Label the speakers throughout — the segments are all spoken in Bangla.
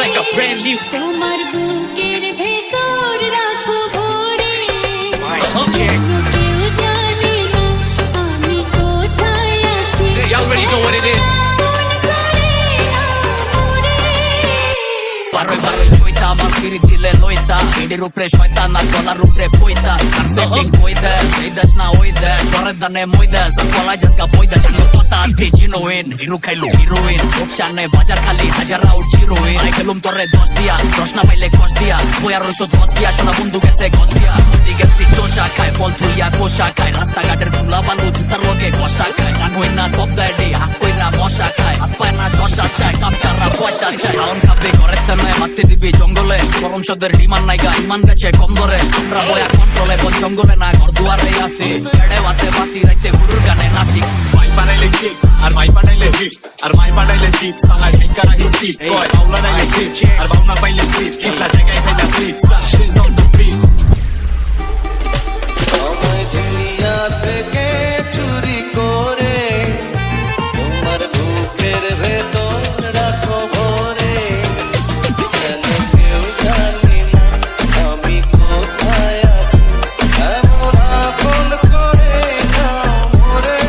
Speaker 1: like a brand new.
Speaker 2: তোমার বুকের ভেতর রাখো ভরে
Speaker 1: Okay.
Speaker 2: কেউ জানে না আমি কোথায় আছি
Speaker 1: Y'all already know what it is.
Speaker 2: মন করে আমরে
Speaker 3: বারোই বারোই চইতা আমার ফিরি দিলে লইতা এডির উপরে শয়তান আর গলার উপরে পইতা আর সেটিং কইতা সেই দেশ না ওই দেশ সরের দানে মই দেশ আর কলাই জাতকা বই দেশ লোক কথা আনতে জিনোইন হিরো খাইলো হিরোইন লোকসানে বাজার খালি হাজারা উঠ হিরোইন আই খেলুম তোরে 10 দিয়া প্রশ্ন পাইলে কষ দিয়া বইয়া রইছো 10 দিয়া শোনা বন্ধু গেছে গছ দিয়া দিগেছি চোষা খায় ফল থুইয়া কোষা খায় রাস্তাঘাটের ধুলা বালু জুতার লগে ঘষা খায় গান হই না তপ দেয় ডে হাত কই না মশা খায় হাত পায় না শশা চায় কামচারা পয়সা চায় খাওন খাবে ঘরের তেমনে মারতে দিবি জঙ্গলে গরম সদের ডিমান্ড নাই গা ইমান গেছে কম ধরে আমরা বয়া কন্ট্রোলে বন জঙ্গলে না ঘর দুয়ারে আসে এড়ে বাতে বাসি রাইতে গুরুর গানে নাচি
Speaker 4: মাই বানাইলে কিক আর মাই বানাইলে হিট আর মাই বানাইলে জিত সালা হেকারা হিস্ট্রিট কয় আউলা নাইলে কিক আর বাউনা পাইলে স্লিপ ইসলা জায়গায় থাইনা স্লিপ সাশিজ অন দ্য বিট
Speaker 5: আমায় দুনিয়া থেকে চুরি করে তোমার বুকের ভেতর রাখো ভরে কেন কেউ জানি না আমি কোথায় আছি এমন আপন করে না মরে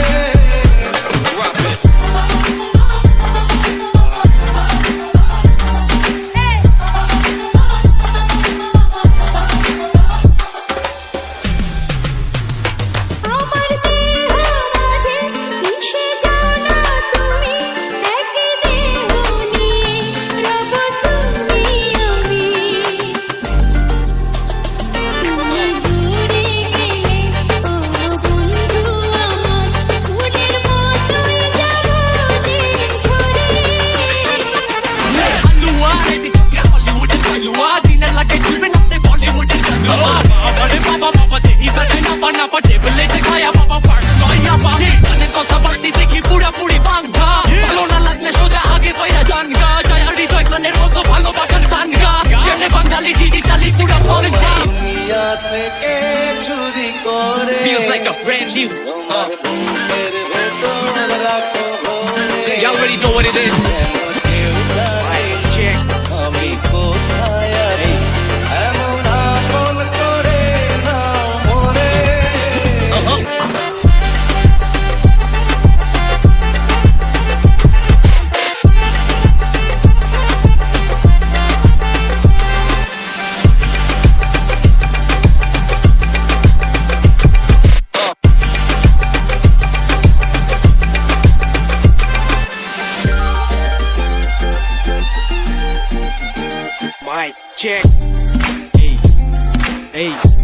Speaker 2: আমার দেহ মাঝে কিসে জানা তুমি একই দেহ নিয়ে রব তুমি আমি তুমি দূরে গেলে ও বন্ধু আমার ফুলের মতোই যাবো যে ঝরে
Speaker 1: Halua, baby, Hollywood and Halua. Dina lage chulbe natte Bollywood and Halua. Baba baba dehi sajai napa napa table e khaya baba fart noy napa. Gaনের কথা বাড়তি দেখি পুরা পুরি বাংলা ভালো না লাগলে সোজা আগে কইরা জানগা জয়া হৃদয় গানের মতো ভালোবাসার গান গা জেনে বাঙালি ডিজিটালি পুরা ফোন যা
Speaker 5: দুনিয়া থেকে চুরি করে
Speaker 1: feels like a brand new.
Speaker 5: তোমার বুকের ভেতর রাখো ভরে
Speaker 1: Y'all already know what it is.
Speaker 5: কেউ জানে
Speaker 1: Check.
Speaker 5: আমি কোথায় আছি এমন আপন করে না মরে
Speaker 1: Mic check. Hey, hey.